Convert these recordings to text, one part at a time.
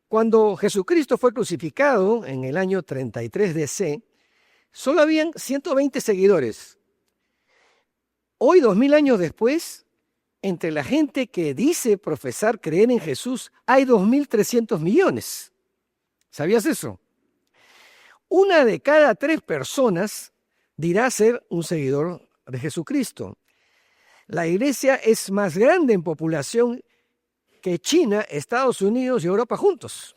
Cuando Jesucristo fue crucificado en el año 33 DC, solo habían 120 seguidores. Hoy, 2000 años después, entre la gente que dice profesar creer en Jesús, hay 2.300 millones. ¿Sabías eso? 1 de cada 3 personas dirá ser un seguidor de Jesucristo. La iglesia es más grande en población que China, Estados Unidos y Europa juntos.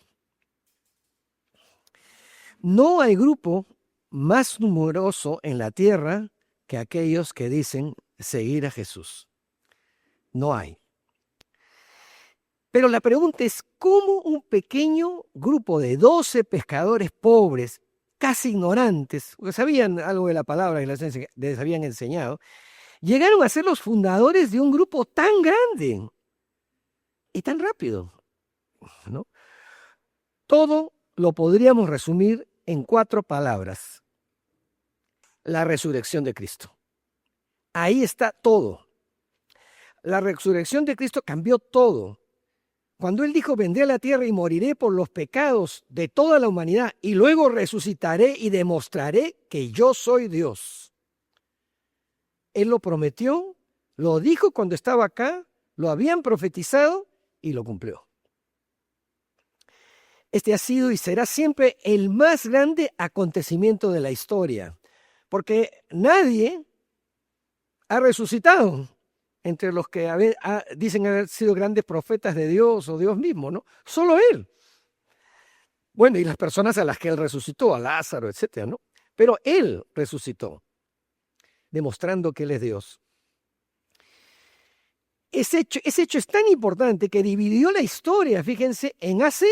No hay grupo más numeroso en la tierra que aquellos que dicen seguir a Jesús. No hay. Pero la pregunta es, ¿cómo un pequeño grupo de 12 pescadores pobres, casi ignorantes, porque sabían algo de la palabra que les habían enseñado, llegaron a ser los fundadores de un grupo tan grande y tan rápido, ¿no? Todo lo podríamos resumir en 4 palabras. La resurrección de Cristo. Ahí está todo. La resurrección de Cristo cambió todo. Cuando Él dijo, vendré a la tierra y moriré por los pecados de toda la humanidad y luego resucitaré y demostraré que yo soy Dios. Él lo prometió, lo dijo cuando estaba acá, lo habían profetizado y lo cumplió. Este ha sido y será siempre el más grande acontecimiento de la historia, porque nadie ha resucitado entre los que dicen haber sido grandes profetas de Dios o Dios mismo, ¿no? Solo Él. Bueno, y las personas a las que Él resucitó, a Lázaro, etcétera, ¿no? Pero Él resucitó, demostrando que Él es Dios. Ese hecho es tan importante que dividió la historia, fíjense, en AC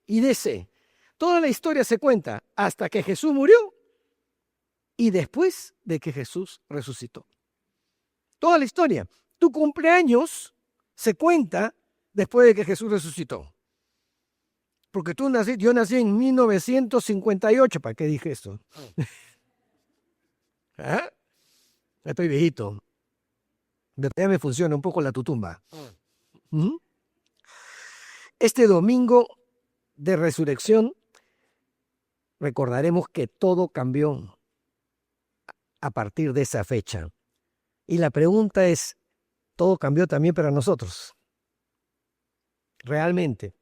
y DC. Toda la historia se cuenta hasta que Jesús murió y después de que Jesús resucitó. Toda la historia. Tu cumpleaños se cuenta después de que Jesús resucitó. Porque yo nací en 1958, ¿para qué dije esto? ¿Ah? Estoy viejito. Ya me funciona un poco la tutumba. ¿Mm? Este domingo de resurrección recordaremos que todo cambió a partir de esa fecha. Y la pregunta es, ¿todo cambió también para nosotros? Realmente.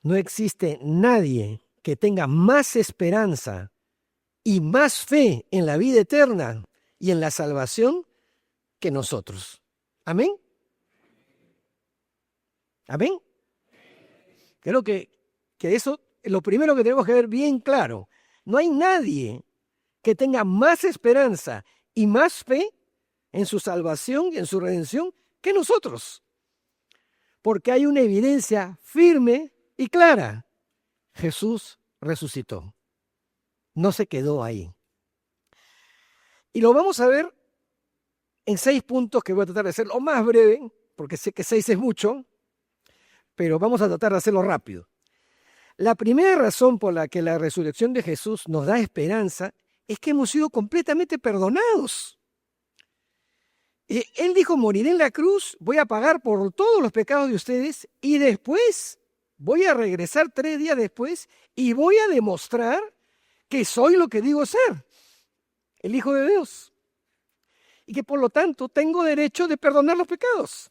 No existe nadie que tenga más esperanza y más fe en la vida eterna y en la salvación que nosotros. ¿Amén? ¿Amén? Creo que eso es lo primero que tenemos que ver bien claro. No hay nadie que tenga más esperanza y más fe en su salvación y en su redención que nosotros. Porque hay una evidencia firme y clara. Jesús resucitó. No se quedó ahí. Y lo vamos a ver en 6 puntos que voy a tratar de hacer lo más breve, porque sé que 6 es mucho, pero vamos a tratar de hacerlo rápido. La primera razón por la que la resurrección de Jesús nos da esperanza es que hemos sido completamente perdonados. Él dijo, moriré en la cruz, voy a pagar por todos los pecados de ustedes y después voy a regresar 3 días después y voy a demostrar que soy lo que digo ser, el Hijo de Dios. Y que por lo tanto tengo derecho de perdonar los pecados.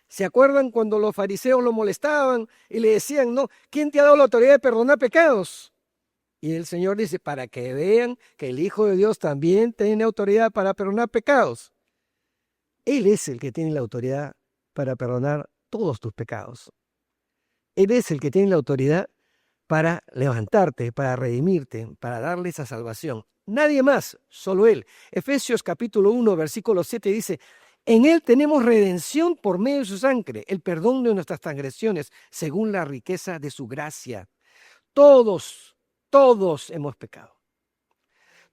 ¿Se acuerdan cuando los fariseos lo molestaban y le decían, no, ¿quién te ha dado la autoridad de perdonar pecados? Y el Señor dice, para que vean que el Hijo de Dios también tiene autoridad para perdonar pecados. Él es el que tiene la autoridad para perdonar todos tus pecados. Él es el que tiene la autoridad para levantarte, para redimirte, para darle esa salvación. Nadie más, solo Él. Efesios capítulo 1, versículo 7 dice, en Él tenemos redención por medio de su sangre, el perdón de nuestras transgresiones, según la riqueza de su gracia. Todos hemos pecado.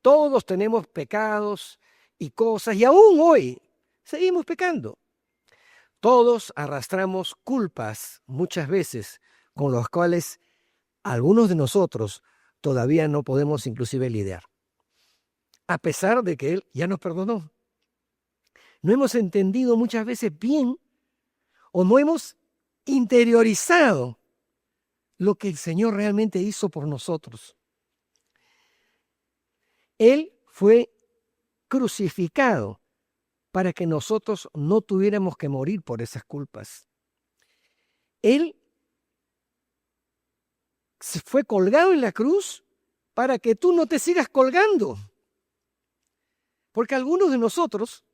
Todos tenemos pecados y cosas, y aún hoy seguimos pecando. Todos arrastramos culpas muchas veces con las cuales algunos de nosotros todavía no podemos inclusive lidiar, a pesar de que Él ya nos perdonó. No hemos entendido muchas veces bien o no hemos interiorizado lo que el Señor realmente hizo por nosotros. Él fue crucificado para que nosotros no tuviéramos que morir por esas culpas. Él se fue colgado en la cruz para que tú no te sigas colgando. Porque algunos de nosotros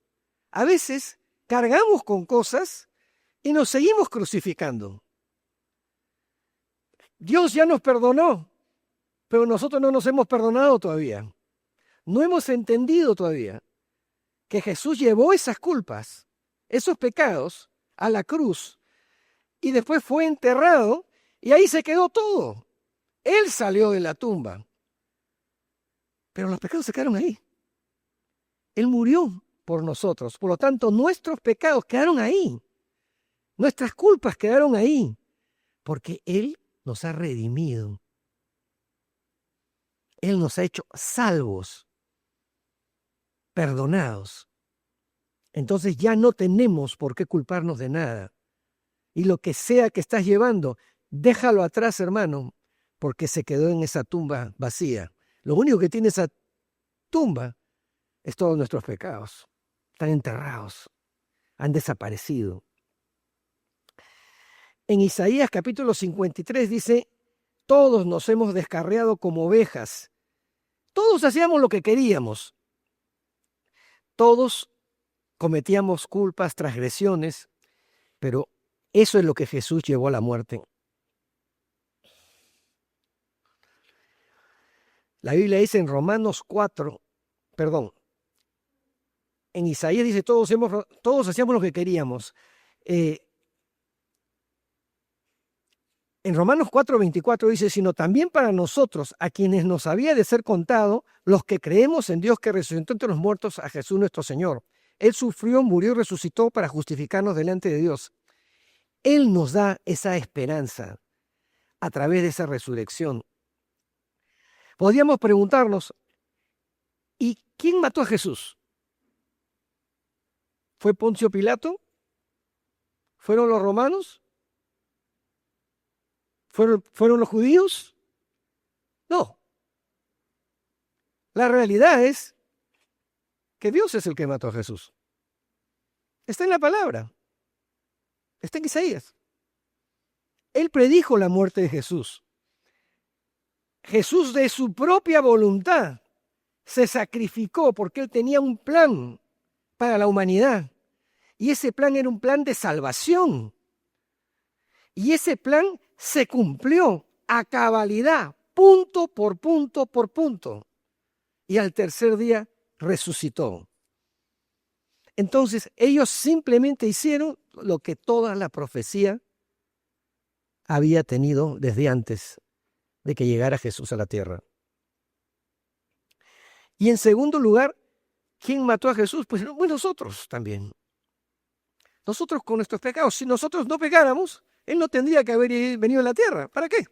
a veces cargamos con cosas y nos seguimos crucificando. Dios ya nos perdonó, pero nosotros no nos hemos perdonado todavía. No hemos entendido todavía que Jesús llevó esas culpas, esos pecados, a la cruz y después fue enterrado y ahí se quedó todo. Él salió de la tumba, pero los pecados se quedaron ahí. Él murió por nosotros, por lo tanto nuestros pecados quedaron ahí, nuestras culpas quedaron ahí, porque Él nos ha redimido. Él nos ha hecho salvos, perdonados. Entonces ya no tenemos por qué culparnos de nada. Y lo que sea que estás llevando, déjalo atrás, hermano, porque se quedó en esa tumba vacía. Lo único que tiene esa tumba es todos nuestros pecados. Están enterrados, han desaparecido. En Isaías capítulo 53 dice, todos nos hemos descarriado como ovejas. Todos hacíamos lo que queríamos. Todos cometíamos culpas, transgresiones, pero eso es lo que Jesús llevó a la muerte. La Biblia dice en Romanos 4, en Isaías dice, todos hacíamos lo que queríamos. En Romanos 4:24 dice, sino también para nosotros, a quienes nos había de ser contado, los que creemos en Dios que resucitó entre los muertos a Jesús nuestro Señor. Él sufrió, murió y resucitó para justificarnos delante de Dios. Él nos da esa esperanza a través de esa resurrección. Podríamos preguntarnos, ¿y quién mató a Jesús? ¿Fue Poncio Pilato? ¿Fueron los romanos? ¿Fueron los judíos? No. La realidad es que Dios es el que mató a Jesús. Está en la palabra. Está en Isaías. Él predijo la muerte de Jesús. Jesús de su propia voluntad se sacrificó porque Él tenía un plan para la humanidad. Y ese plan era un plan de salvación. Y ese plan se cumplió a cabalidad, punto por punto por punto. Y al tercer día resucitó. Entonces ellos simplemente hicieron lo que toda la profecía había tenido desde antes de que llegara Jesús a la tierra. Y en segundo lugar, ¿quién mató a Jesús? Pues nosotros también. Nosotros con nuestros pecados. Si nosotros no pecáramos, Él no tendría que haber venido a la tierra. ¿Para qué?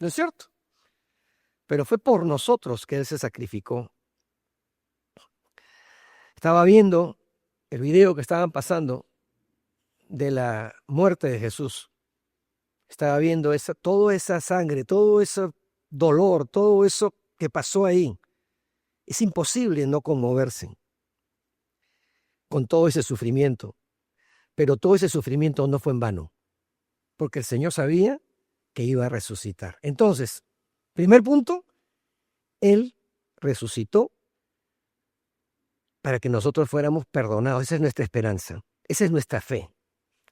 ¿No es cierto? Pero fue por nosotros que Él se sacrificó. Estaba viendo el video que estaban pasando de la muerte de Jesús. Estaba viendo toda esa sangre, todo ese dolor, todo eso que pasó ahí. Es imposible no conmoverse con todo ese sufrimiento. Pero todo ese sufrimiento no fue en vano, porque el Señor sabía que iba a resucitar. Entonces, primer punto, Él resucitó para que nosotros fuéramos perdonados. Esa es nuestra esperanza, esa es nuestra fe.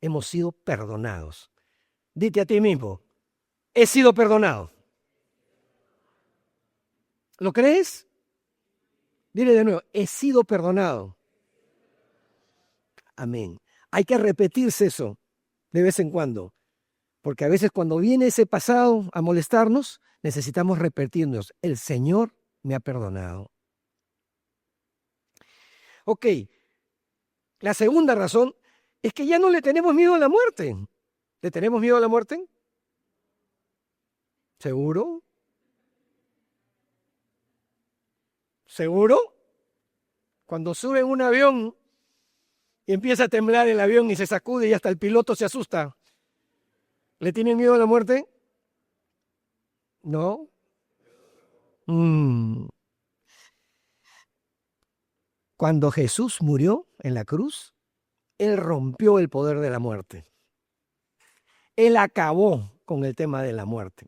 Hemos sido perdonados. Dite a ti mismo, he sido perdonado. ¿Lo crees? Dile de nuevo, he sido perdonado. Amén. Hay que repetirse eso de vez en cuando, porque a veces cuando viene ese pasado a molestarnos, necesitamos repetirnos, el Señor me ha perdonado. Ok, la segunda razón es que ya no le tenemos miedo a la muerte. ¿Le tenemos miedo a la muerte? ¿Seguro? ¿Seguro? Cuando sube en un avión y empieza a temblar el avión y se sacude y hasta el piloto se asusta. ¿Le tienen miedo a la muerte? No. Cuando Jesús murió en la cruz, Él rompió el poder de la muerte. Él acabó con el tema de la muerte.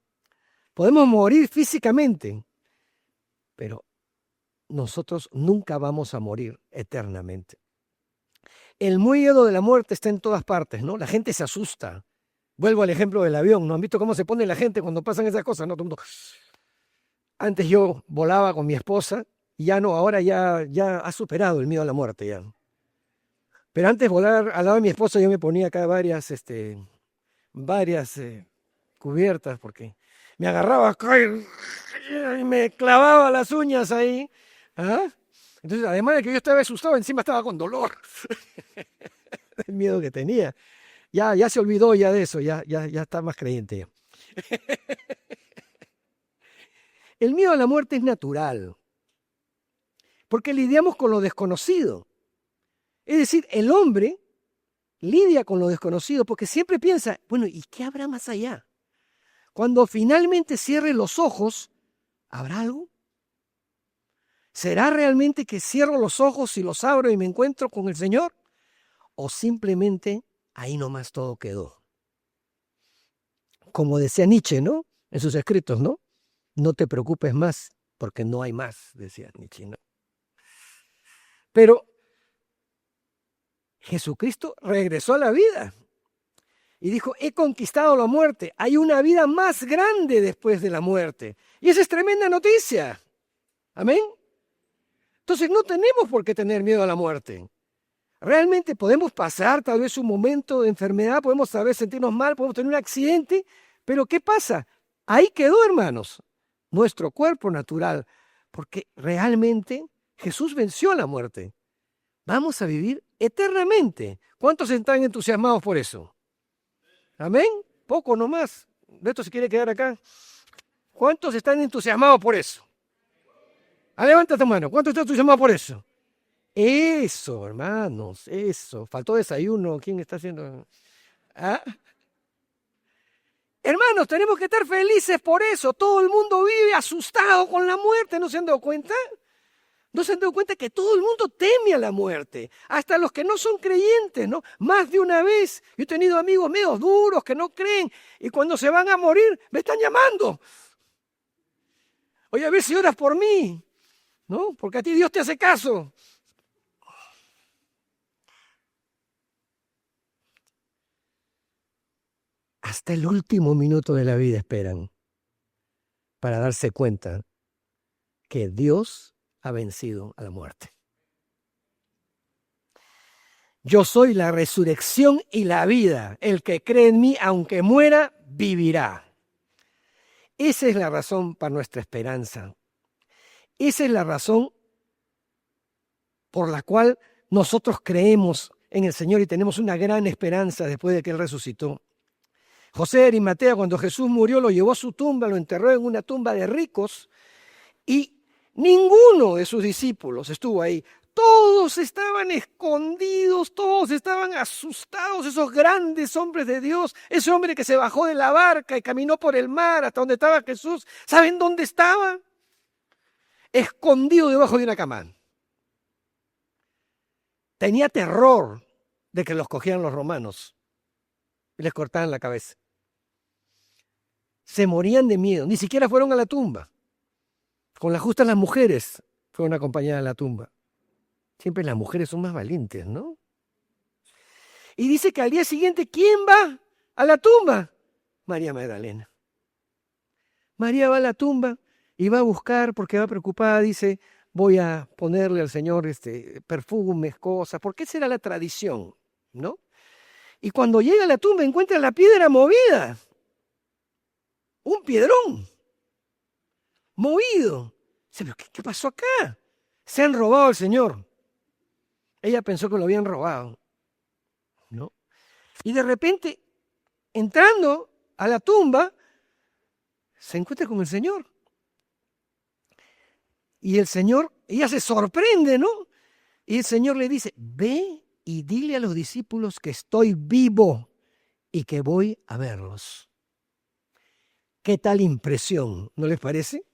Podemos morir físicamente, pero nosotros nunca vamos a morir eternamente. El miedo de la muerte está en todas partes, ¿no? La gente se asusta. Vuelvo al ejemplo del avión, ¿no han visto cómo se pone la gente cuando pasan esas cosas? ¿No? Todo el mundo... Antes yo volaba con mi esposa y ya no, ahora ya ha superado el miedo a la muerte ya. Pero antes volar al lado de mi esposa yo me ponía acá varias cubiertas porque me agarraba acá y me clavaba las uñas ahí. ¿Ah? Entonces, además de que yo estaba asustado, encima estaba con dolor. El miedo que tenía. Ya se olvidó ya de eso, ya está más creyente ya. El miedo a la muerte es natural, porque lidiamos con lo desconocido. Es decir, el hombre lidia con lo desconocido porque siempre piensa, bueno, ¿y qué habrá más allá? Cuando finalmente cierre los ojos, ¿habrá algo? ¿Será realmente que cierro los ojos y los abro y me encuentro con el Señor? ¿O simplemente ahí nomás todo quedó? Como decía Nietzsche, ¿no? En sus escritos, ¿no? No te preocupes más, porque no hay más, decía Nietzsche, ¿no? Pero Jesucristo regresó a la vida y dijo, he conquistado la muerte. Hay una vida más grande después de la muerte. Y esa es tremenda noticia. Amén. Entonces no tenemos por qué tener miedo a la muerte. Realmente podemos pasar tal vez un momento de enfermedad, podemos tal vez sentirnos mal, podemos tener un accidente, pero ¿qué pasa? Ahí quedó, hermanos, nuestro cuerpo natural, porque realmente Jesús venció a la muerte. Vamos a vivir eternamente. ¿Cuántos están entusiasmados por eso? ¿Amén? Poco nomás. Beto se quiere quedar acá. ¿Cuántos están entusiasmados por eso? Levanta tu mano. ¿Cuántos están entusiasmados por eso? Eso, hermanos, eso. Faltó desayuno. ¿Quién está haciendo? ¿Ah? Hermanos, tenemos que estar felices por eso. Todo el mundo vive asustado con la muerte. ¿No se han dado cuenta? ¿No se han dado cuenta que todo el mundo teme a la muerte? Hasta los que no son creyentes, ¿no? Más de una vez. Yo he tenido amigos medios duros que no creen y cuando se van a morir me están llamando. Oye, a ver si oras por mí, ¿no? Porque a ti Dios te hace caso. Hasta el último minuto de la vida esperan para darse cuenta que Dios ha vencido a la muerte. Yo soy la resurrección y la vida. El que cree en mí, aunque muera, vivirá. Esa es la razón para nuestra esperanza. Esa es la razón por la cual nosotros creemos en el Señor y tenemos una gran esperanza después de que Él resucitó. José de Arimatea, cuando Jesús murió, lo llevó a su tumba, lo enterró en una tumba de ricos y ninguno de sus discípulos estuvo ahí. Todos estaban escondidos, todos estaban asustados, esos grandes hombres de Dios, ese hombre que se bajó de la barca y caminó por el mar hasta donde estaba Jesús. ¿Saben dónde estaba? Escondido debajo de una cama. Tenía terror de que los cogieran los romanos y les cortaran la cabeza. Se morían de miedo, ni siquiera fueron a la tumba. Con las justas las mujeres fueron acompañadas a la tumba. Siempre las mujeres son más valientes, ¿no? Y dice que al día siguiente, ¿quién va a la tumba? María Magdalena. María va a la tumba y va a buscar porque va preocupada, dice, voy a ponerle al Señor perfumes, cosas, porque esa era la tradición, ¿no? Y cuando llega a la tumba encuentra la piedra movida. Un piedrón movido. Dice, ¿pero qué pasó acá? Se han robado al Señor. Ella pensó que lo habían robado, ¿no? Y de repente, entrando a la tumba, se encuentra con el Señor. Y el Señor, ella se sorprende, ¿no? Y el Señor le dice, ve y dile a los discípulos que estoy vivo. y que voy a verlos. ¿Qué tal impresión? ¿No les parece?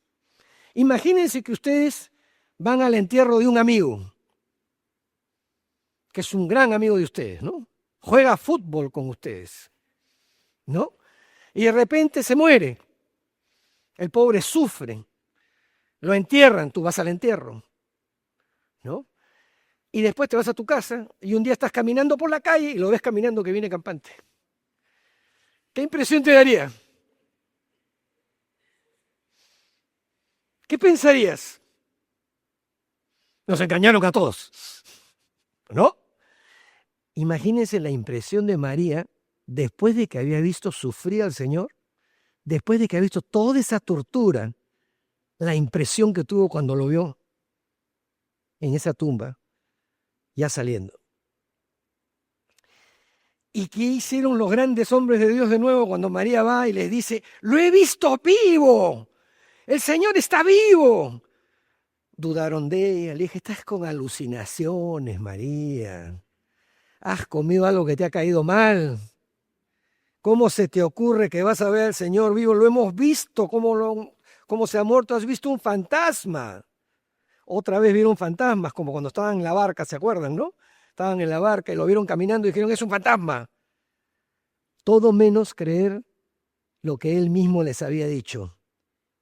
Imagínense que ustedes van al entierro de un amigo, que es un gran amigo de ustedes, ¿no? Juega fútbol con ustedes, ¿no? Y de repente se muere. El pobre sufre. Lo entierran, tú vas al entierro, ¿no? Y después te vas a tu casa y un día estás caminando por la calle y lo ves caminando que viene campante. ¿Qué impresión te daría? ¿Qué pensarías? Nos engañaron a todos, ¿no? Imagínense la impresión de María después de que había visto sufrir al Señor, después de que había visto toda esa tortura, la impresión que tuvo cuando lo vio en esa tumba, ya saliendo. ¿Y qué hicieron los grandes hombres de Dios de nuevo cuando María va y les dice, lo he visto vivo, el Señor está vivo? Dudaron de ella, le dije, estás con alucinaciones, María. Has comido algo que te ha caído mal. ¿Cómo se te ocurre que vas a ver al Señor vivo? Lo hemos visto, cómo se ha muerto, has visto un fantasma. Otra vez vieron fantasmas, como cuando estaban en la barca, ¿se acuerdan, no? Estaban en la barca y lo vieron caminando y dijeron, es un fantasma. Todo menos creer lo que él mismo les había dicho,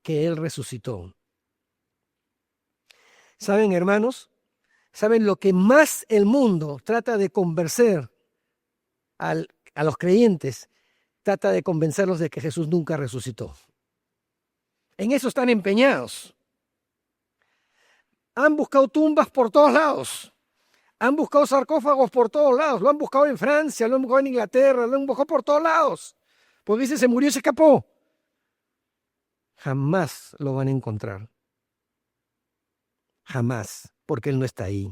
que él resucitó. ¿Saben, hermanos? ¿Saben lo que más el mundo trata de convencer a los creyentes? Trata de convencerlos de que Jesús nunca resucitó. En eso están empeñados. Han buscado tumbas por todos lados. Han buscado sarcófagos por todos lados. Lo han buscado en Francia, lo han buscado en Inglaterra, lo han buscado por todos lados. Porque dice, se murió y se escapó. Jamás lo van a encontrar. Jamás, porque Él no está ahí.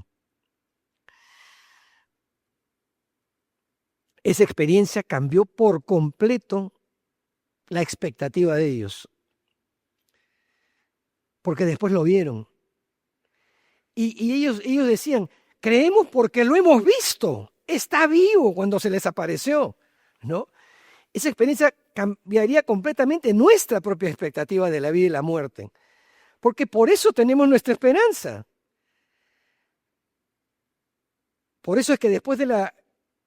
Esa experiencia cambió por completo la expectativa de ellos. Porque después lo vieron. Y ellos decían, creemos porque lo hemos visto. Está vivo cuando se les apareció, ¿no? Esa experiencia cambiaría completamente nuestra propia expectativa de la vida y la muerte. Porque por eso tenemos nuestra esperanza. Por eso es que después de la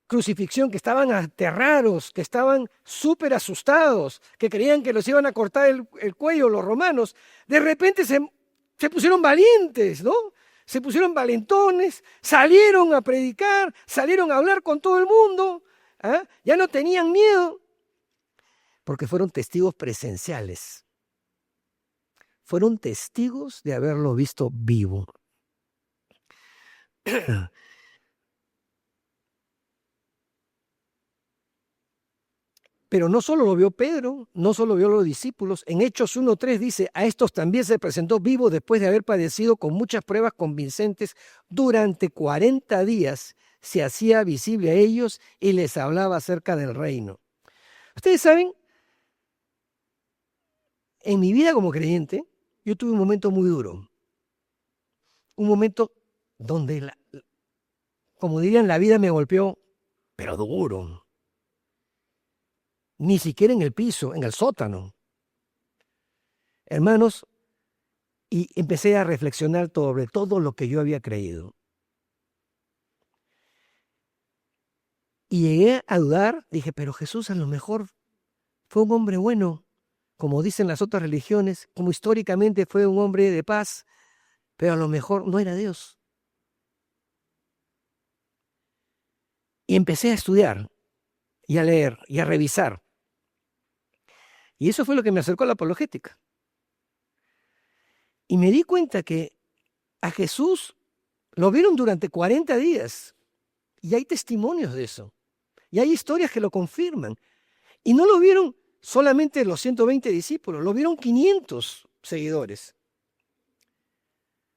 crucifixión, que estaban aterrados, que estaban súper asustados, que creían que los iban a cortar el cuello los romanos, de repente se pusieron valientes, ¿no? Se pusieron valentones, salieron a predicar, salieron a hablar con todo el mundo, ¿ah? Ya no tenían miedo, porque fueron testigos presenciales. Fueron testigos de haberlo visto vivo. Pero no solo lo vio Pedro, no solo vio los discípulos. En Hechos 1:3 dice, a estos también se presentó vivo después de haber padecido con muchas pruebas convincentes durante 40 días. Se hacía visible a ellos y les hablaba acerca del reino. Ustedes saben, en mi vida como creyente, yo tuve un momento muy duro. Un momento donde, como dirían, la vida me golpeó, pero duro. Ni siquiera en el piso, en el sótano. Hermanos, y empecé a reflexionar sobre todo lo que yo había creído. Y llegué a dudar, dije, pero Jesús a lo mejor fue un hombre bueno, como dicen las otras religiones, como históricamente fue un hombre de paz, pero a lo mejor no era Dios. Y empecé a estudiar, y a leer, y a revisar. Y eso fue lo que me acercó a la apologética. Y me di cuenta que a Jesús lo vieron durante 40 días. Y hay testimonios de eso. Y hay historias que lo confirman. Y no lo vieron solamente los 120 discípulos, lo vieron 500 seguidores.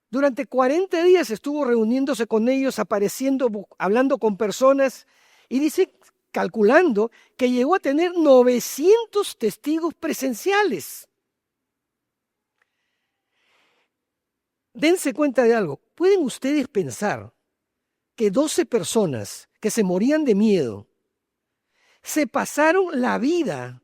Durante 40 días estuvo reuniéndose con ellos, apareciendo, hablando con personas. Y dice, calculando, que llegó a tener 900 testigos presenciales. Dense cuenta de algo. ¿Pueden ustedes pensar que 12 personas que se morían de miedo, se pasaron la vida,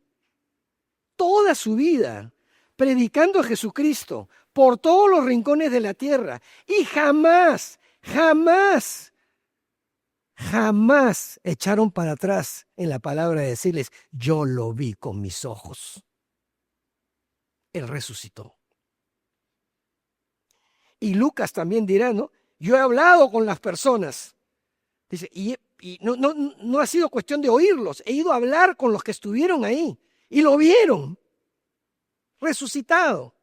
toda su vida, predicando a Jesucristo por todos los rincones de la tierra. Y jamás echaron para atrás en la palabra de decirles, yo lo vi con mis ojos. Él resucitó. Y Lucas también dirá, ¿no? Yo he hablado con las personas. Dice, y no ha sido cuestión de oírlos. He ido a hablar con los que estuvieron ahí y lo vieron resucitado.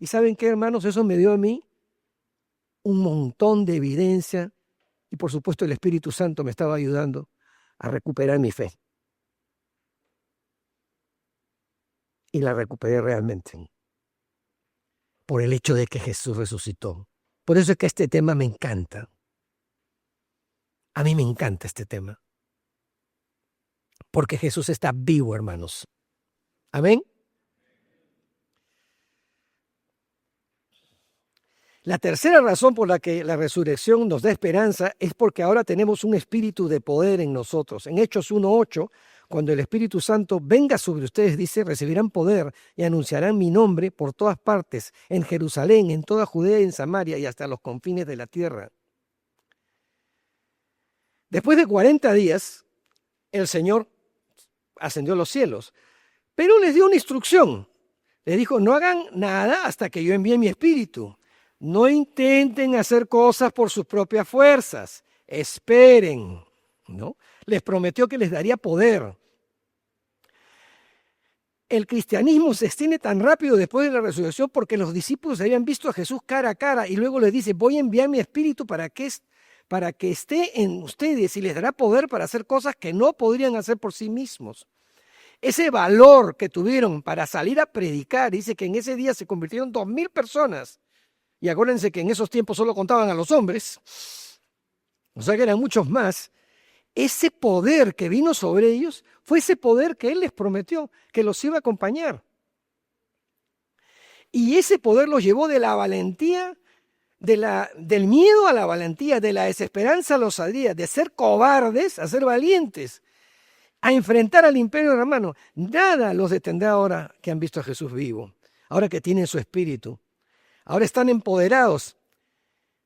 ¿Y saben qué, hermanos? Eso me dio a mí un montón de evidencia y por supuesto el Espíritu Santo me estaba ayudando a recuperar mi fe. Y la recuperé realmente por el hecho de que Jesús resucitó. Por eso es que este tema me encanta. A mí me encanta este tema. Porque Jesús está vivo, hermanos. Amén. La tercera razón por la que la resurrección nos da esperanza es porque ahora tenemos un espíritu de poder en nosotros. En Hechos 1:8, cuando el Espíritu Santo venga sobre ustedes, dice, recibirán poder y anunciarán mi nombre por todas partes, en Jerusalén, en toda Judea y en Samaria y hasta los confines de la tierra. Después de 40 días, el Señor ascendió a los cielos, pero les dio una instrucción. Les dijo, no hagan nada hasta que yo envíe mi espíritu. No intenten hacer cosas por sus propias fuerzas. Esperen, ¿no? Les prometió que les daría poder. El cristianismo se extiende tan rápido después de la resurrección porque los discípulos habían visto a Jesús cara a cara y luego les dice, voy a enviar mi espíritu para que esté en ustedes y les dará poder para hacer cosas que no podrían hacer por sí mismos. Ese valor que tuvieron para salir a predicar, dice que en ese día se convirtieron 2,000 personas. Y acuérdense que en esos tiempos solo contaban a los hombres, o sea que eran muchos más. Ese poder que vino sobre ellos fue ese poder que Él les prometió, que los iba a acompañar. Y ese poder los llevó de la valentía, del miedo a la valentía, de la desesperanza a la osadía, de ser cobardes a ser valientes, a enfrentar al imperio romano. Nada los detendrá ahora que han visto a Jesús vivo, ahora que tienen su espíritu. Ahora están empoderados.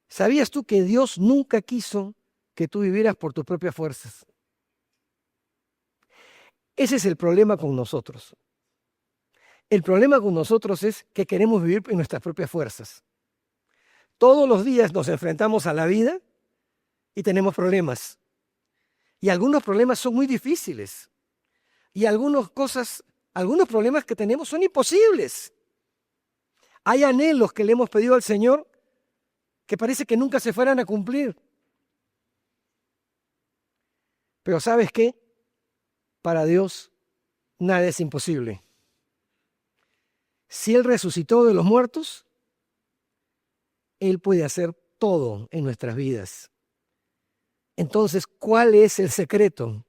¿Sabías tú que Dios nunca quiso que tú vivieras por tus propias fuerzas? Ese es el problema con nosotros. El problema con nosotros es que queremos vivir en nuestras propias fuerzas. Todos los días nos enfrentamos a la vida y tenemos problemas. Y algunos problemas son muy difíciles. Y algunos problemas que tenemos son imposibles. Hay anhelos que le hemos pedido al Señor que parece que nunca se fueran a cumplir. Pero ¿sabes qué? Para Dios nada es imposible. Si Él resucitó de los muertos, Él puede hacer todo en nuestras vidas. Entonces, ¿cuál es el secreto?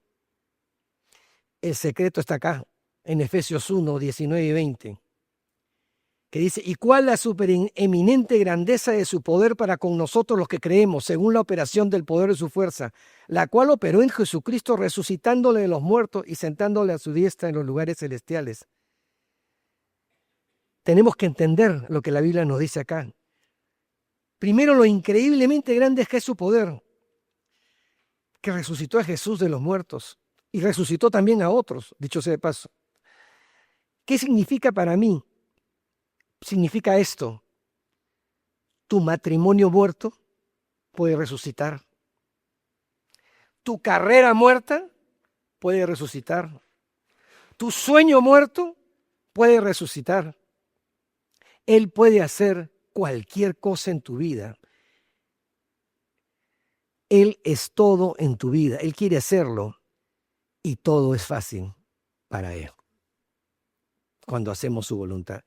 El secreto está acá, en Efesios 1, 19 y 20. Que dice, ¿y cuál la supereminente grandeza de su poder para con nosotros los que creemos, según la operación del poder de su fuerza, la cual operó en Jesucristo resucitándole de los muertos y sentándole a su diestra en los lugares celestiales? Tenemos que entender lo que la Biblia nos dice acá. Primero, lo increíblemente grande es que es su poder, que resucitó a Jesús de los muertos y resucitó también a otros, dicho sea de paso. ¿Qué significa para mí? Significa esto: tu matrimonio muerto puede resucitar. Tu carrera muerta puede resucitar. Tu sueño muerto puede resucitar. Él puede hacer cualquier cosa en tu vida. Él es todo en tu vida. Él quiere hacerlo y todo es fácil para Él cuando hacemos su voluntad.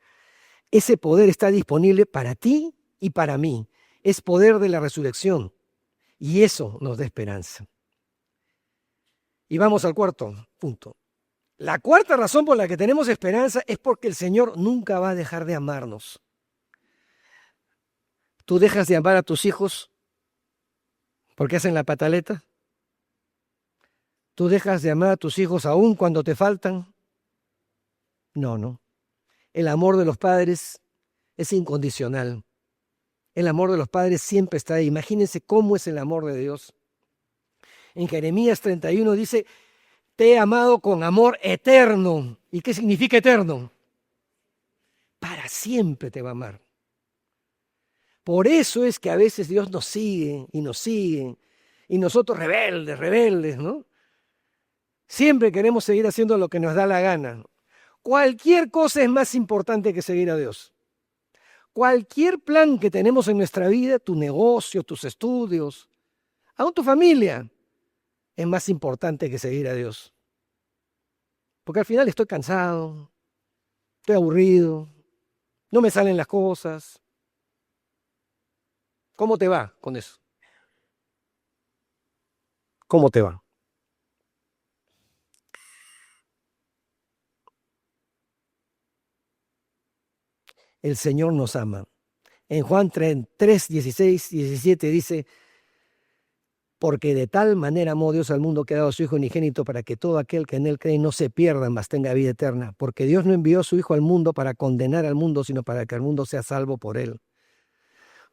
Ese poder está disponible para ti y para mí. Es poder de la resurrección y eso nos da esperanza. Y vamos al cuarto punto. La cuarta razón por la que tenemos esperanza es porque el Señor nunca va a dejar de amarnos. ¿Tú dejas de amar a tus hijos porque hacen la pataleta? ¿Tú dejas de amar a tus hijos aún cuando te faltan? No, no. El amor de los padres es incondicional. El amor de los padres siempre está ahí. Imagínense cómo es el amor de Dios. En Jeremías 31 dice, te he amado con amor eterno. ¿Y qué significa eterno? Para siempre te va a amar. Por eso es que a veces Dios nos sigue, y nosotros rebeldes, ¿no? Siempre queremos seguir haciendo lo que nos da la gana. Cualquier cosa es más importante que seguir a Dios. Cualquier plan que tenemos en nuestra vida, tu negocio, tus estudios, aún tu familia, es más importante que seguir a Dios. Porque al final estoy cansado, estoy aburrido, no me salen las cosas. ¿Cómo te va con eso? ¿Cómo te va? El Señor nos ama. En Juan 3, 16, 17 dice, porque de tal manera amó Dios al mundo que ha dado a su Hijo unigénito para que todo aquel que en él cree no se pierda, mas tenga vida eterna. Porque Dios no envió a su Hijo al mundo para condenar al mundo, sino para que el mundo sea salvo por él.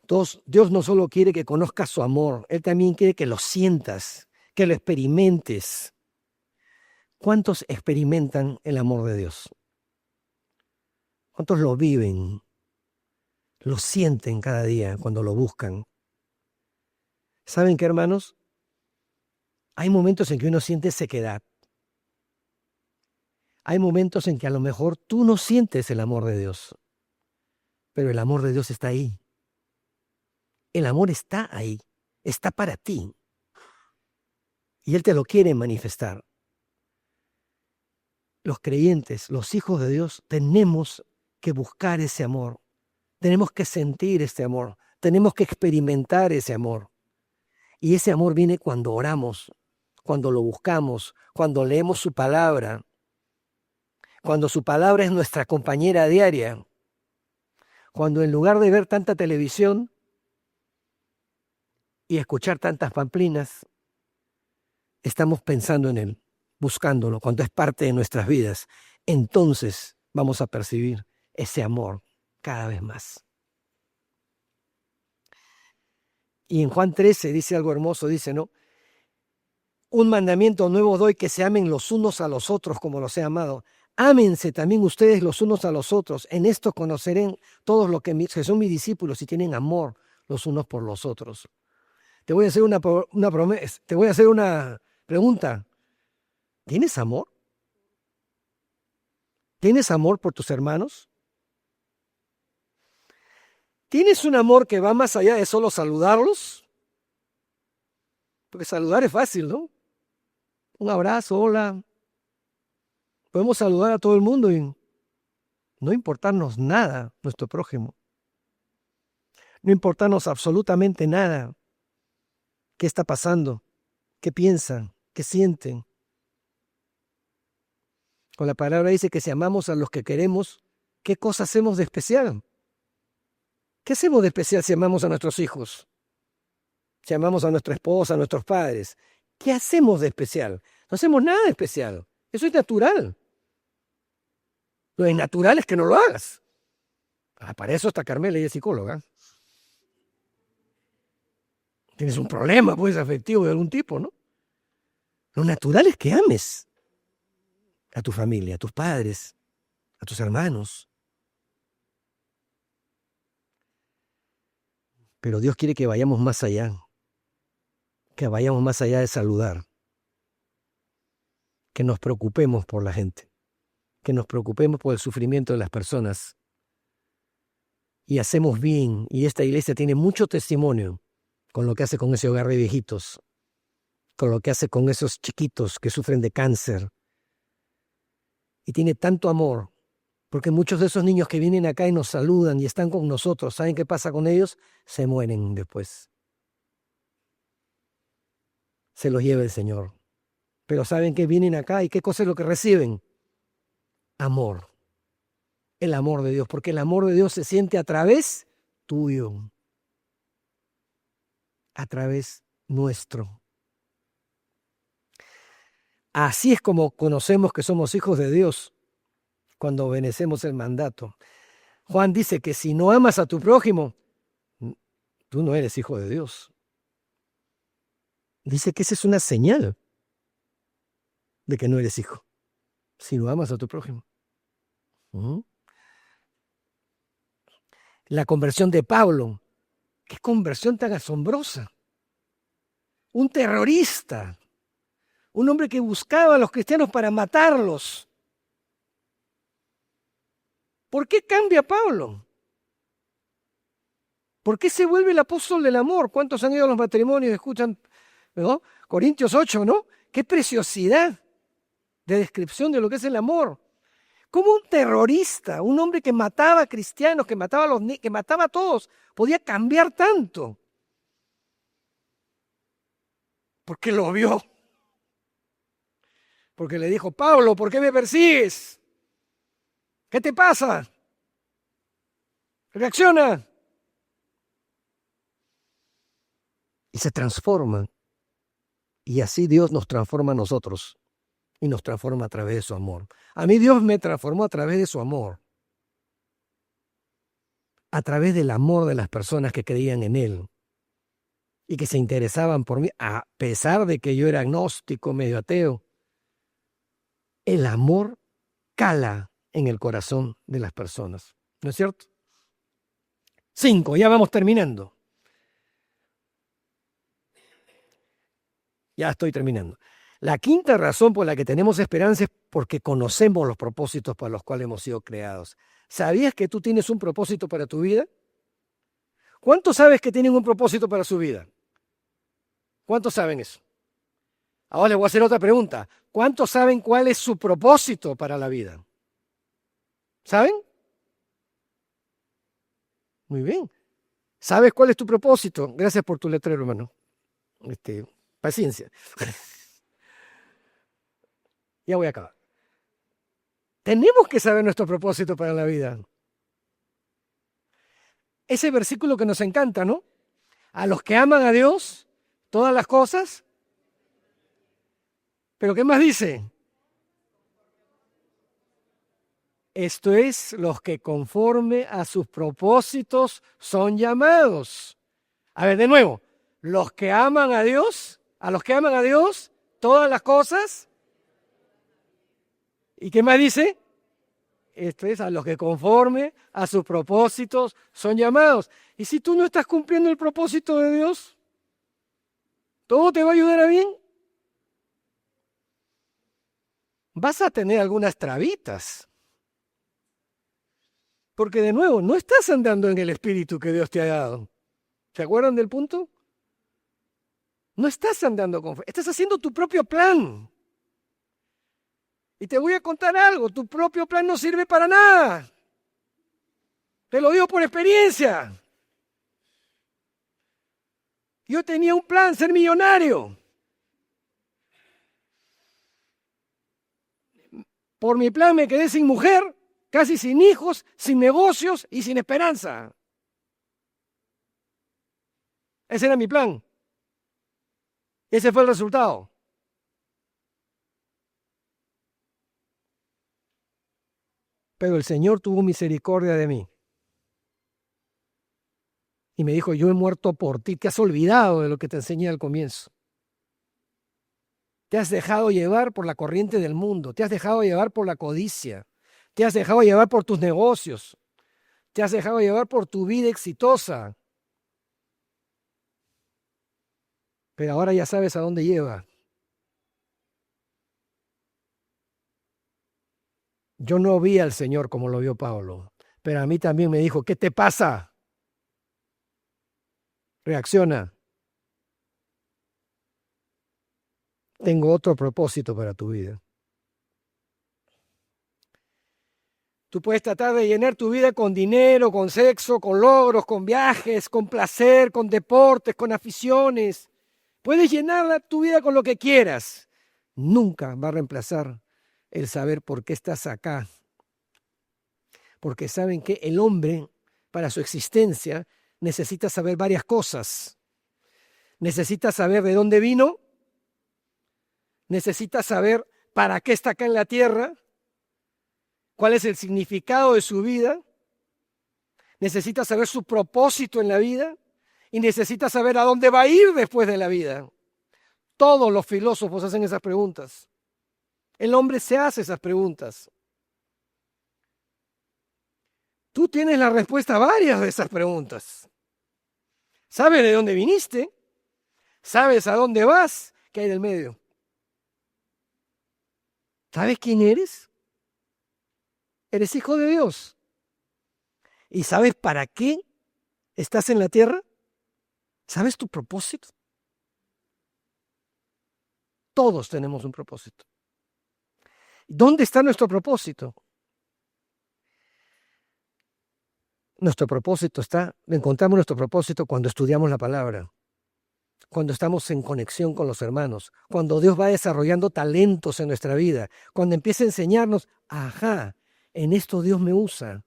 Entonces, Dios no solo quiere que conozcas su amor, Él también quiere que lo sientas, que lo experimentes. ¿Cuántos experimentan el amor de Dios? ¿Cuántos lo viven? Lo sienten cada día cuando lo buscan. ¿Saben qué, hermanos? Hay momentos en que uno siente sequedad. Hay momentos en que a lo mejor tú no sientes el amor de Dios, pero el amor de Dios está ahí. El amor está ahí, está para ti. Y Él te lo quiere manifestar. Los creyentes, los hijos de Dios, tenemos que buscar ese amor. Tenemos que sentir ese amor. Tenemos que experimentar ese amor. Y ese amor viene cuando oramos, cuando lo buscamos, cuando leemos su palabra, cuando su palabra es nuestra compañera diaria, cuando en lugar de ver tanta televisión y escuchar tantas pamplinas, estamos pensando en Él, buscándolo, cuando es parte de nuestras vidas. Entonces vamos a percibir ese amor cada vez más. Y en Juan 13 dice algo hermoso, dice, ¿no? Un mandamiento nuevo doy, que se amen los unos a los otros como los he amado. Ámense también ustedes los unos a los otros. En esto conocerán todos los que son mis discípulos y tienen amor los unos por los otros. Te voy a hacer una promesa, te voy a hacer una pregunta. ¿Tienes amor? ¿Tienes amor por tus hermanos? ¿Tienes un amor que va más allá de solo saludarlos? Porque saludar es fácil, ¿no? Un abrazo, hola. Podemos saludar a todo el mundo y no importarnos nada nuestro prójimo. No importarnos absolutamente nada. ¿Qué está pasando? ¿Qué piensan? ¿Qué sienten? Con la palabra dice que si amamos a los que queremos, ¿qué cosa hacemos de especial? ¿Qué hacemos de especial si amamos a nuestros hijos? Si amamos a nuestra esposa, a nuestros padres. ¿Qué hacemos de especial? No hacemos nada de especial. Eso es natural. Lo innatural es que no lo hagas. Para eso está Carmela, ella es psicóloga. Tienes un problema, pues, afectivo de algún tipo, ¿no? Lo natural es que ames a tu familia, a tus padres, a tus hermanos. Pero Dios quiere que vayamos más allá, que vayamos más allá de saludar, que nos preocupemos por la gente, que nos preocupemos por el sufrimiento de las personas. Y hacemos bien, y esta iglesia tiene mucho testimonio con lo que hace con ese hogar de viejitos, con lo que hace con esos chiquitos que sufren de cáncer. Y tiene tanto amor, porque muchos de esos niños que vienen acá y nos saludan y están con nosotros, ¿saben qué pasa con ellos? Se mueren después. Se los lleva el Señor. Pero ¿saben qué? Vienen acá y ¿qué cosa es lo que reciben? Amor. El amor de Dios, porque el amor de Dios se siente a través tuyo, a través nuestro. Así es como conocemos que somos hijos de Dios, cuando obedecemos el mandato. Juan dice que si no amas a tu prójimo, tú no eres hijo de Dios. Dice que esa es una señal de que no eres hijo, si no amas a tu prójimo. La conversión de Pablo, qué conversión tan asombrosa. Un terrorista, un hombre que buscaba a los cristianos para matarlos. ¿Por qué cambia Pablo? ¿Por qué se vuelve el apóstol del amor? ¿Cuántos han ido a los matrimonios y escuchan, ¿no? Corintios 8, ¿no? Qué preciosidad de descripción de lo que es el amor. ¿Cómo un terrorista, un hombre que mataba a cristianos, que mataba a todos, podía cambiar tanto? Porque lo vio. Porque le dijo, Pablo, ¿por qué me persigues? ¿Qué te pasa? Reacciona. Y se transforma. Y así Dios nos transforma a nosotros. Y nos transforma a través de su amor. A mí Dios me transformó a través de su amor. A través del amor de las personas que creían en Él. Y que se interesaban por mí, a pesar de que yo era agnóstico, medio ateo. El amor cala en el corazón de las personas. ¿No es cierto? 5, ya vamos terminando. Ya estoy terminando. La quinta razón por la que tenemos esperanza es porque conocemos los propósitos para los cuales hemos sido creados. ¿Sabías que tú tienes un propósito para tu vida? ¿Cuántos sabes que tienen un propósito para su vida? ¿Cuántos saben eso? Ahora les voy a hacer otra pregunta. ¿Cuántos saben cuál es su propósito para la vida? ¿Saben? Muy bien. ¿Sabes cuál es tu propósito? Gracias por tu letrero, hermano. Paciencia. Ya voy a acabar. Tenemos que saber nuestro propósito para la vida. Ese versículo que nos encanta, ¿no? A los que aman a Dios, todas las cosas. ¿Pero qué más dice? Esto es, los que conforme a sus propósitos son llamados. A ver, de nuevo. Los que aman a Dios, a los que aman a Dios, todas las cosas. ¿Y qué más dice? Esto es, a los que conforme a sus propósitos son llamados. Y si tú no estás cumpliendo el propósito de Dios, ¿todo te va a ayudar a bien? Vas a tener algunas trabitas. Porque de nuevo, no estás andando en el espíritu que Dios te ha dado. ¿Se acuerdan del punto? No estás andando con fe, estás haciendo tu propio plan. Y te voy a contar algo, tu propio plan no sirve para nada. Te lo digo por experiencia. Yo tenía un plan, ser millonario. Por mi plan me quedé sin mujer, casi sin hijos, sin negocios y sin esperanza. Ese era mi plan. Ese fue el resultado. Pero el Señor tuvo misericordia de mí. Y me dijo, yo he muerto por ti. Te has olvidado de lo que te enseñé al comienzo. Te has dejado llevar por la corriente del mundo. Te has dejado llevar por la codicia. Te has dejado llevar por tus negocios. Te has dejado llevar por tu vida exitosa. Pero ahora ya sabes a dónde lleva. Yo no vi al Señor como lo vio Pablo, pero a mí también me dijo, ¿qué te pasa? Reacciona. Tengo otro propósito para tu vida. Tú puedes tratar de llenar tu vida con dinero, con sexo, con logros, con viajes, con placer, con deportes, con aficiones. Puedes llenar tu vida con lo que quieras. Nunca va a reemplazar el saber por qué estás acá. Porque saben que el hombre, para su existencia, necesita saber varias cosas. Necesita saber de dónde vino, necesita saber para qué está acá en la tierra, cuál es el significado de su vida, necesita saber su propósito en la vida y necesita saber a dónde va a ir después de la vida. Todos los filósofos hacen esas preguntas. El hombre se hace esas preguntas. Tú tienes la respuesta a varias de esas preguntas. ¿Sabes de dónde viniste? ¿Sabes a dónde vas? ¿Qué hay del medio? ¿Sabes quién eres? Eres hijo de Dios. ¿Y sabes para qué estás en la tierra? ¿Sabes tu propósito? Todos tenemos un propósito. ¿Dónde está nuestro propósito? Encontramos nuestro propósito cuando estudiamos la palabra, cuando estamos en conexión con los hermanos, cuando Dios va desarrollando talentos en nuestra vida, cuando empieza a enseñarnos, ajá, en esto Dios me usa,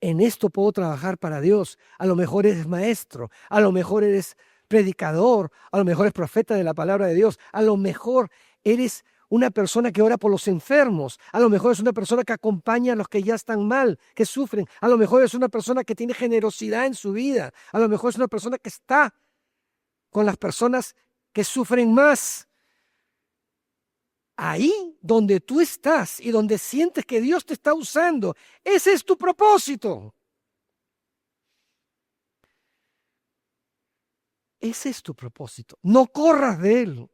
en esto puedo trabajar para Dios. A lo mejor eres maestro, a lo mejor eres predicador, a lo mejor eres profeta de la palabra de Dios, a lo mejor eres una persona que ora por los enfermos, a lo mejor es una persona que acompaña a los que ya están mal, que sufren, a lo mejor es una persona que tiene generosidad en su vida, a lo mejor es una persona que está con las personas que sufren más. Ahí donde tú estás y donde sientes que Dios te está usando, ese es tu propósito. Ese es tu propósito. No corras de él.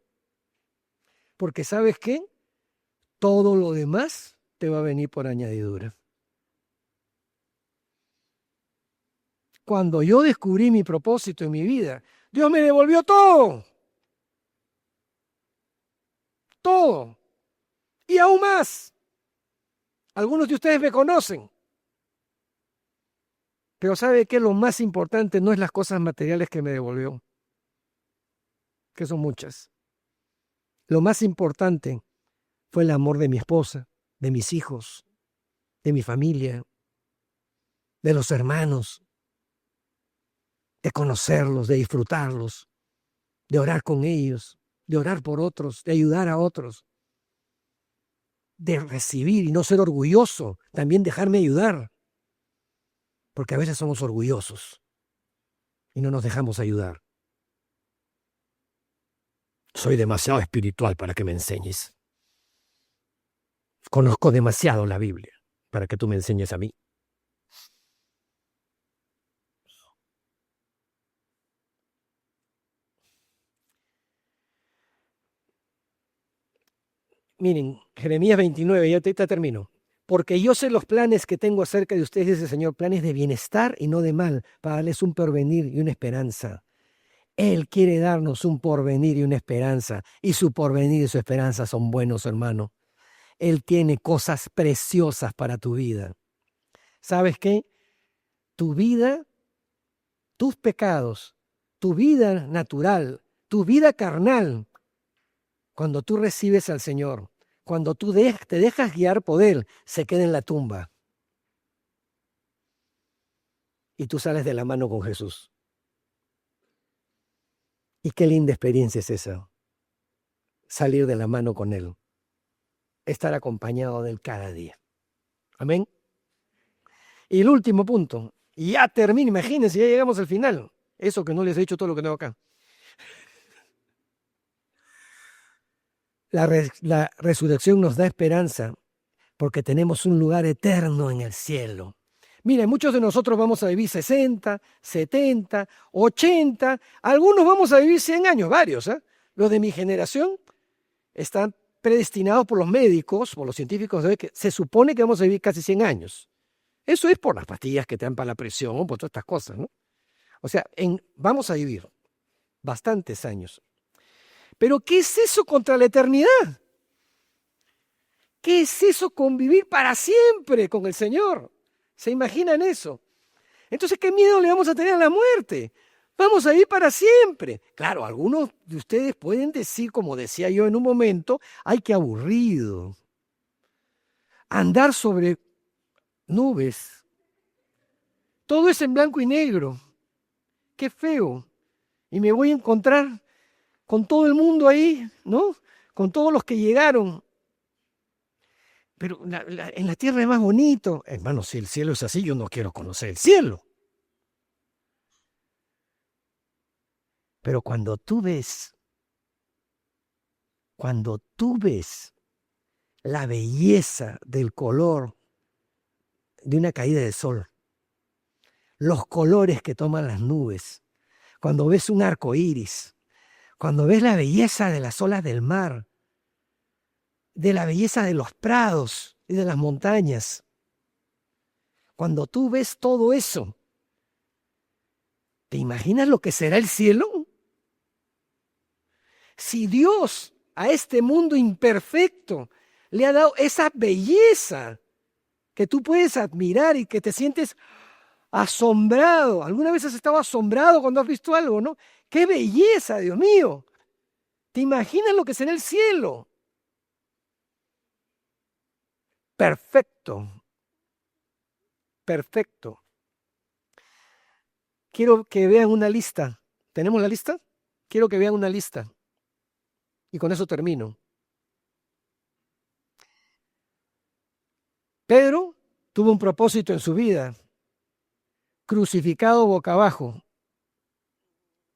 Porque ¿sabes qué? Todo lo demás te va a venir por añadidura. Cuando yo descubrí mi propósito en mi vida, Dios me devolvió todo. Todo. Y aún más. Algunos de ustedes me conocen. Pero ¿sabe qué? Lo más importante no es las cosas materiales que me devolvió, que son muchas. Lo más importante fue el amor de mi esposa, de mis hijos, de mi familia, de los hermanos, de conocerlos, de disfrutarlos, de orar con ellos, de orar por otros, de ayudar a otros, de recibir y no ser orgulloso, también dejarme ayudar, porque a veces somos orgullosos y no nos dejamos ayudar. Soy demasiado espiritual para que me enseñes. Conozco demasiado la Biblia para que tú me enseñes a mí. Miren, Jeremías 29, ya ahorita termino. Porque yo sé los planes que tengo acerca de ustedes, dice el Señor, planes de bienestar y no de mal, para darles un porvenir y una esperanza. Él quiere darnos un porvenir y una esperanza, y su porvenir y su esperanza son buenos, hermano. Él tiene cosas preciosas para tu vida. ¿Sabes qué? Tu vida, tus pecados, tu vida natural, tu vida carnal, cuando tú recibes al Señor, cuando tú te dejas guiar por Él, se queda en la tumba. Y tú sales de la mano con Jesús. Y qué linda experiencia es esa. Salir de la mano con Él. Estar acompañado de Él cada día. Amén. Y el último punto. Y ya termina, imagínense, ya llegamos al final. Eso que no les he dicho todo lo que tengo acá. La resurrección nos da esperanza porque tenemos un lugar eterno en el cielo. Miren, muchos de nosotros vamos a vivir 60, 70, 80, algunos vamos a vivir 100 años, varios. Los de mi generación están predestinados por los médicos, por los científicos, que se supone que vamos a vivir casi 100 años. Eso es por las pastillas que te dan para la presión, por todas estas cosas, ¿no? O sea, vamos a vivir bastantes años. Pero ¿qué es eso contra la eternidad? ¿Qué es eso convivir para siempre con el Señor? ¿Se imaginan eso? Entonces, ¿qué miedo le vamos a tener a la muerte? Vamos a vivir para siempre. Claro, algunos de ustedes pueden decir, como decía yo en un momento, ¡ay, qué aburrido! Andar sobre nubes. Todo es en blanco y negro. ¡Qué feo! Y me voy a encontrar con todo el mundo ahí, ¿no? con todos los que llegaron. Pero en la tierra es más bonito. Hermano, si el cielo es así, yo no quiero conocer el cielo. Pero cuando tú ves la belleza del color de una caída de sol, los colores que toman las nubes, cuando ves un arco iris, cuando ves la belleza de las olas del mar, de la belleza de los prados y de las montañas, cuando tú ves todo eso, ¿te imaginas lo que será el cielo? Si Dios a este mundo imperfecto le ha dado esa belleza que tú puedes admirar y que te sientes asombrado. ¿Alguna vez has estado asombrado cuando has visto algo, no? ¡Qué belleza, Dios mío! ¿Te imaginas lo que será el cielo? Perfecto. Perfecto. Quiero que vean una lista. ¿Tenemos la lista? Quiero que vean una lista. Y con eso termino. Pedro tuvo un propósito en su vida. Crucificado boca abajo.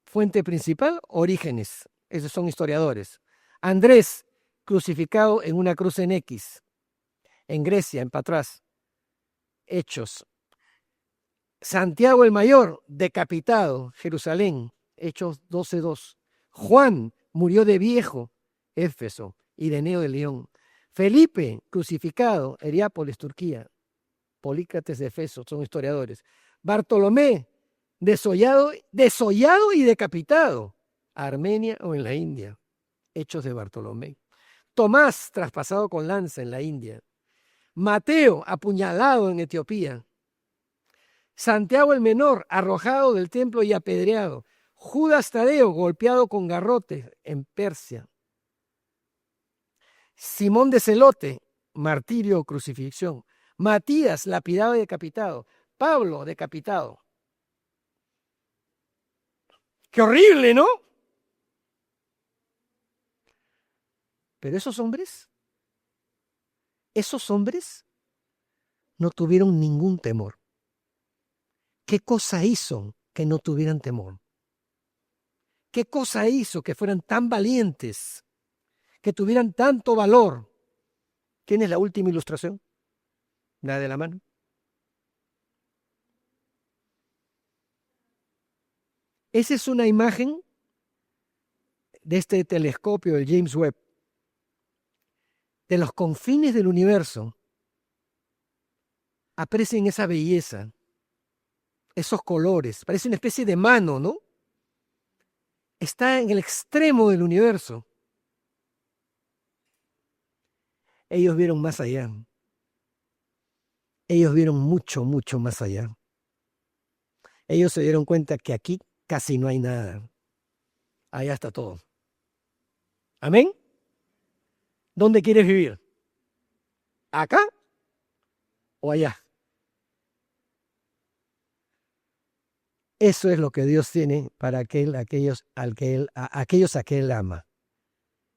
Fuente principal, Orígenes. Esos son historiadores. Andrés, crucificado en una cruz en X. En Grecia, en Patras. Hechos. Santiago el Mayor, decapitado, Jerusalén. Hechos 12:2. Juan murió de viejo, Éfeso, Ireneo de León. Felipe, crucificado, Heriápolis, Turquía. Polícrates de Efeso, son historiadores. Bartolomé, desollado y decapitado, Armenia o en la India. Hechos de Bartolomé. Tomás, traspasado con lanza en la India. Mateo, apuñalado en Etiopía. Santiago el Menor, arrojado del templo y apedreado. Judas Tadeo, golpeado con garrotes en Persia. Simón de Celote, martirio o crucifixión. Matías, lapidado y decapitado. Pablo, decapitado. ¡Qué horrible!, ¿no? Pero esos hombres no tuvieron ningún temor. ¿Qué cosa hizo que no tuvieran temor? ¿Qué cosa hizo que fueran tan valientes, que tuvieran tanto valor? ¿Tienes la última ilustración? ¿La de la mano? Esa es una imagen de este telescopio, el James Webb, de los confines del universo. Aprecien esa belleza, esos colores, parece una especie de mano, ¿no? Está en el extremo del universo. Ellos vieron más allá. Ellos vieron mucho, mucho más allá. Ellos se dieron cuenta que aquí casi no hay nada. Allá está todo. ¿Amén? ¿Dónde quieres vivir? ¿Acá o allá? Eso es lo que Dios tiene para aquellos a que Él ama.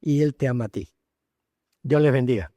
Y Él te ama a ti. Dios les bendiga.